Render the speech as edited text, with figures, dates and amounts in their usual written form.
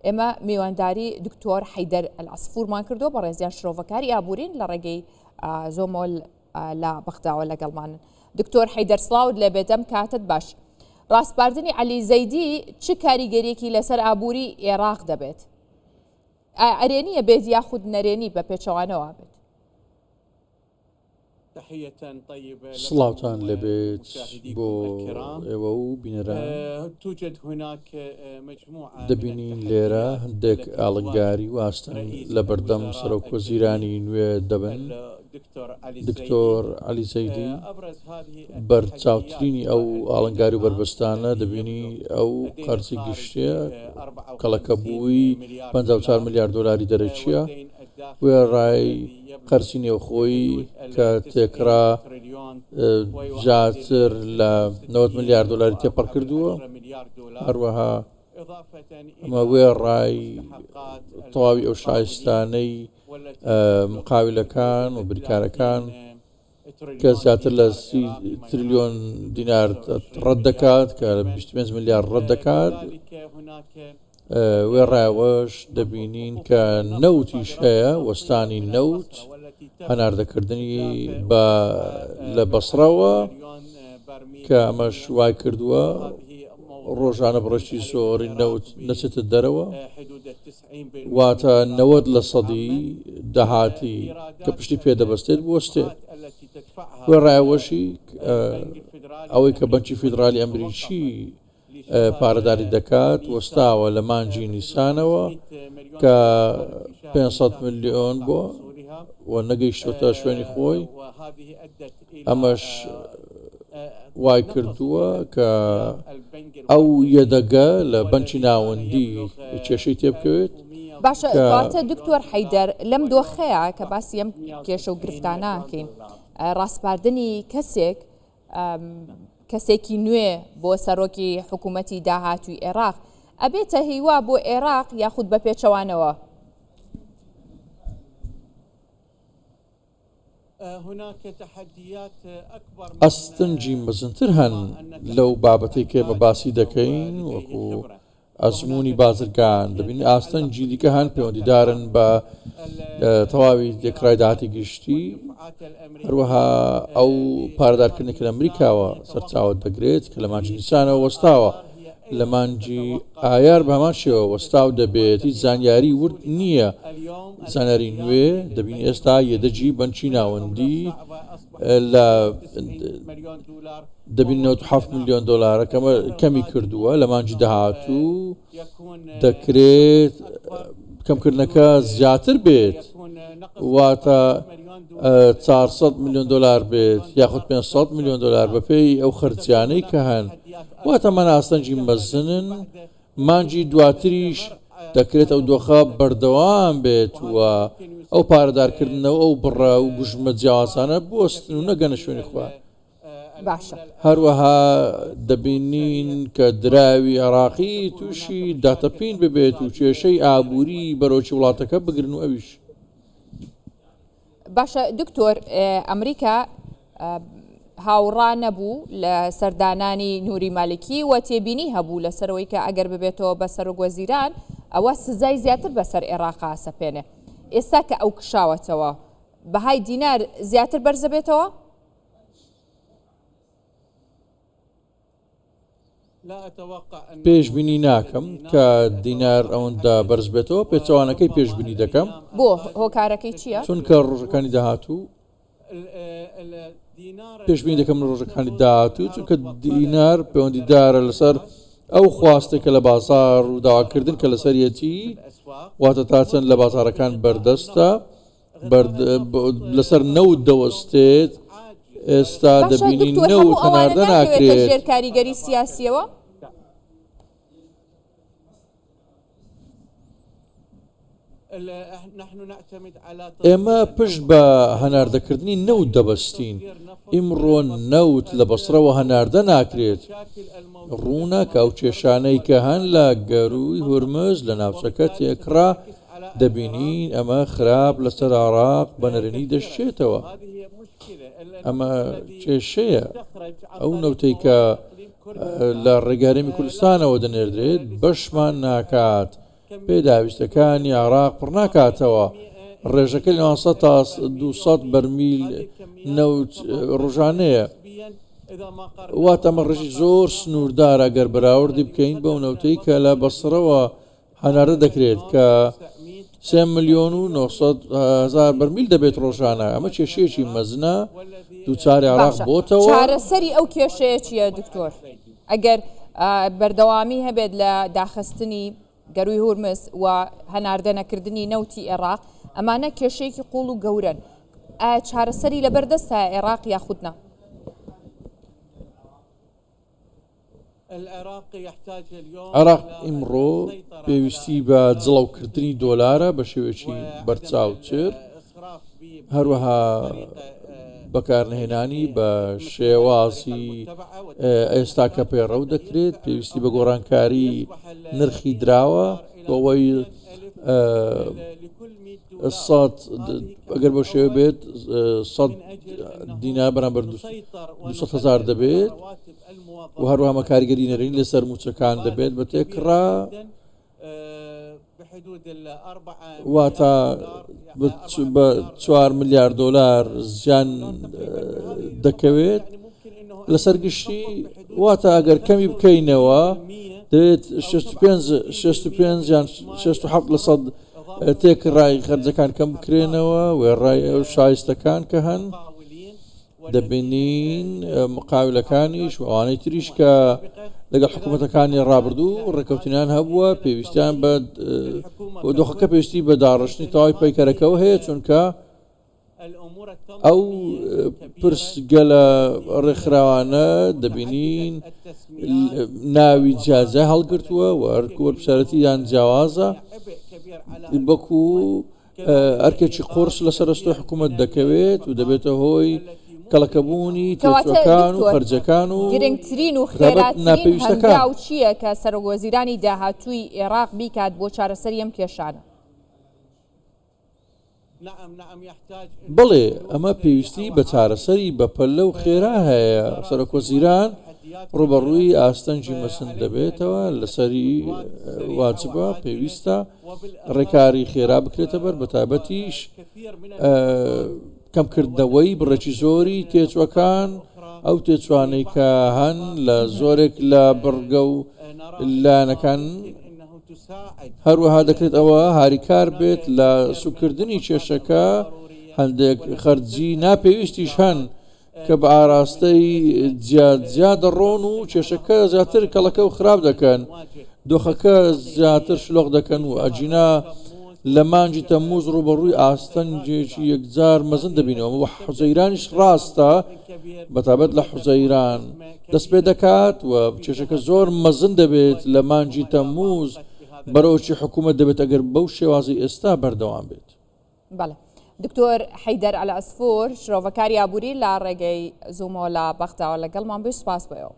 ئێمە میوانداری دکتۆر حەیدەر ئەلعەسفوورمان کردو بە ڕێزیان شرۆڤەکاری ئابوورین لە ڕێگەی زۆمۆل لە بەختاوە لەگەڵمانن. دکتۆر حەیدەر سڵاوت لێ بێتەم کاتت باش. ڕاستپاردنی عەلی زەیدی چ کاریگەریەکی لەسەر ئابووری عێراق دەبێت؟ ئەرێنیە بێت یاخود نەرێنی بە پێچەوانەوە بێت؟ سڵاوتان لەبێت بۆ ئێوە و بینەران. دەبینین لێرە هەندێک ئاڵنگاری واستن لە بەردەم سەرۆکوەزیرانی نوێ دەبن. دکتۆر عەلی زەیدی بەرچاوترینی ئەو ئاڵنگاری و بربەستانە دەبینی ئەو قەرزی گشتیە کەڵەکە بووی 54 ملیار دۆلاری دەرەچیە وێ ڕای قەرزی نێوخۆی کە تێکرا زیاتر لە 90 ملیار دۆلاری تێپەڕ کردووە. هەروەها ئەمە وێ ڕای تەواوی ئەو شایستانەی مقاولەکان و بریکارەکان کە زیاتر لە 30 تریلیۆن دینار ڕەت دەکات کە 25 ملیار ڕەت دەکات. وێ ڕایەوەش دەبینین کە نەوتیش هەیە، وەستانی نەوت هەناردەکردنی لە بەسڕەوە کە ئەمەش وای کردووە ڕۆژانە بڕشتی زۆری نەوت نەچێتە دەرەوە، واتە 90% داهاتی کە پشتی پێدەبەستێت بوەستێت. وێ ڕایەوەشی ئەوەی کە بەنکی فیدرالی ئەمریکی پارەداری دەکات وەستاوە لە مانجی نیسانەوە کە 500 ملیۆن بووە و نەگەیشتوتە شوێنی خۆی. ئەمەش وای کردووە کە ئەو یەدەگە لە بەنکی ناوەندی کێشەی تێبکەوێت. باشە کاتە دکتۆر حەیدەر لەم دۆخەیە کە باسی ئەم کێشە و گرفتانەکەین، ڕاستپاردنی کەسێکی نوێ بۆ سەرۆکی حکوومەتی داهاتووی عێراق ئەبێتە هیوا بۆ عێراق یاخود بە پێچەوانەوە؟ ئەستنجی مەزنتر هەن لەو بابەتەی کە ئێمە باسی دەکەین وەکو ئەزمموی بازرگان. دەبین ئاستەنجی دیکە هەن پەیوەندیدارن بە تەواوی تێکرای داهاتی گشتی. هەروەها ئەو پارەدارکردنێک لە ئەمریکاوە سەرچاوت دەگرێت کە لە مانجی نیسانەوە وەستاوە، لە مانجی ئایار بە هەمان شێوە وەستاو دەبێت. هیچ زانیاری ورد نییە، زانیاری نوێ دەبین. ئێستا یەدەجی بەنکی ناوەندی لە دەبین 97 ملیۆن دۆلارە کەمی کردووە لە مانجی داهاتوو. دەکرێت کەمکردنەکە زیاتر بێت، واتە 400 ملیۆن دۆلار بێت یاخود 500 ملیۆن دۆلار بەپێی ئەو خەرجیانەی کە هەن. واتە من ئاستەنجی مەزنن. مانجی دواتریش دەکرێت ئەو دۆخە بەردەوام بێت و ئەو پارەدارکردنەوە ئەو بڕە و گژمە جیاوازانە بوەستن و نەگەنە شوێنی خوا. باشە. هەروەها دەبینین کە دراوی عێراقی تووشی داتەپین ببێت و کێشەی ئابووری بەرەوکی وڵاتەکە بگرن و ئەویش. باشە دکتۆر، ئەمریکا هاوڕا نەبوو لە سەردانانی نووری مالکی و تێبینی هەبوو لەسەرەوەی کە ئەگەر ببێتەوە بە سەرۆکوەزیران ئەوە سزای زیاتر بەسەر عێراقا سەپێنێ. ئێستا کە ئەو کشاوەتەوە بەهای دینار زیاتر بەرزە بێتەوە؟ پێشبینی ناکەم کە دینار ئەوەندە بەرز بێتەوە. پێچەوانەکەی پێشبینی دەکەم. بۆ هۆکارەکەی چییە؟ چونکە ڕۆژەکانی داهاتوو پێشبینی دەکەم لە ڕۆژەکانی داهاتوو، چونکە دینار پەیوەندیدارە لەسەر ئەو خواستێکە لە بازار و داواکردن کە لەسەرەتی، واتە تا چەند لە بازارەکان بەردەستە لەسەر نەوت دەوەستێت. ئێستا دەبینی نەوت هەناردە ناکرێت. ژێر کاریگەری سیاسیەوە ئێمە پشت بە هەناردەکردنی نەوت دەبەستین. ئیمڕۆ نەوت لە بەسڕەوە هەناردە ناکرێت. ڕوونە کە ئەو کێشانەی کە هەن لە گەروی هورمز لە ناوچەکە تێکرا دەبینین ئەمە خراپ لەسەر عێراق بە نەرێنی دەشتێتەوە. ئەمە کێشەیە. ئەو نەوتەی کە لە ڕێگارێمی کوردستانەوە دەنێردرێت بەشمان ناکات پێداویستەکانی عێراق پڕ ناکاتەوە. ڕێژەکە 900 تا 200 بەرمیل نەوت ڕۆژانەیە. واتە ئەمە ڕێژی زۆر سنووردارە گەر بەراوردی بکەین بەو نەوتەی کە لە بەسڕەوە هەنارە دەکرێت کە 3 ملیۆن و 900,000 بەرمیل دەبێت ڕۆژانە. ئەمە کێشەیەکی مەزنە دووچاری عێراق بۆتەوە. چارەسەری ئەو کێشەیە چییە دکتۆر؟ ئەگەر بەردەوامی هەبێت لە داخستنی گەروی هورمز و هەناردەنەکردنی نەوتی عێراق، ئەمانە کێشەیەکی قوڵ و گەورن. چارەسەری لەبەردەستە عێراق یاخودنا؟ عێراق ئیمڕۆ پێویستی بە جڵەوکردنی دۆلارە بە شێوەیەکی بەرچاوتر، هەروەها بەکارنهێنانی بە شێوازی ئێستا کە پێڕەو دەکرێت، پێویستی بە گۆڕانکاری نرخی دراوە بۆەوەی ئەگەر بۆ شێوە بێت 100 دینار بەرامبەر 200,000 دەبێت و هەروەها مە کاریگەری نەرێنی لەسەر موچەکان دەبێت بە تێکڕا، واتە بە 4 ملیارد دۆلار زیان دەکەوێت لەسەر گشتی. واتە ئەگەر کەمی بکەینەوە دەوێت 65% تێکڕای خەرجەکان کەم بکرێنەوە، وێڕای ئەو شایستەکان کە هەن دەبینین مقاولەکانیش و ئەوانەی تریش کە لەگەڵ حکوومەتەکانی ڕابردوو ڕێکەوتنیان هەبووە پێویستیان بە دۆخەکە پێویستی بە داڕشتنی تەواوی پەیکەرەکەەوە هەیە، چونکە ئەو پرسگەلە ڕێکخراوانە دەبینین ناوی جیاجە هەڵگرتووە و وەرپسارەتیان جیاوازە، بەکو ئەرکێکی قورس لەسەر ئەستۆی حکوومەت دەکەوێت و دەبێتە هۆی کەڵەکەبوونی تێچوەکان و خەرجەکان و گرنگترین و خێراترین هەنگاو چییە کە سەرۆکوەزیرانی داهاتووی عێراق بیکات بۆ چارەسەری ئەم کێشانە؟ بڵێ ئەمە پێویستی بە چارەسەری بەپەلە و خێرا هەیە. سەرۆکوەزیران ڕوبەڕووی ئاستەنجی مەسن دەبێتەوە، لەسەری واجبە پێویستە ڕێکاری خێرا بکرێتە بەر بە تایبەتیش کەمکردنەوەی بڕێکی زۆری تێچوەکان، ئەو تێچوانەی کە هەن لە زۆرێک لە بڕگە و لایەنەکان. هەروەها دەکرێت ئەوە هاریکار بێت لە سوکردنی کێشەکە. هەندێک خەرجی ناپێویستیش هەن کە بە ئاراستەی جیا دەڕۆن و کێشەکە زیاتر کەڵەکە و خراپ دەکەن، دۆخەکە زیاتر شلۆغ دەکەن و ئەجینا لە مانجی تەمموز ڕوبەڕووی ئاستەنجێکی یەکجار مەزن دەبینەوە و حوزەیرانیش ڕاستە بەتابەت لە حوزەیران دەست پێ دەکات و کێشەکە زۆر مەزن دەبێت لە مانجی تەمموز بەرەوەی حکوومەت دەبێت ئەگەر بەو شێوازی ئێستا بەردەوام بێت. بەڵێ دکتۆر حەیدەر ئەلعەسفۆر شرۆڤەکاری ئابووری لە ڕێگەی زوومۆ لە بەختاوە لەگەڵمان بێ سوپاس بۆیەوە.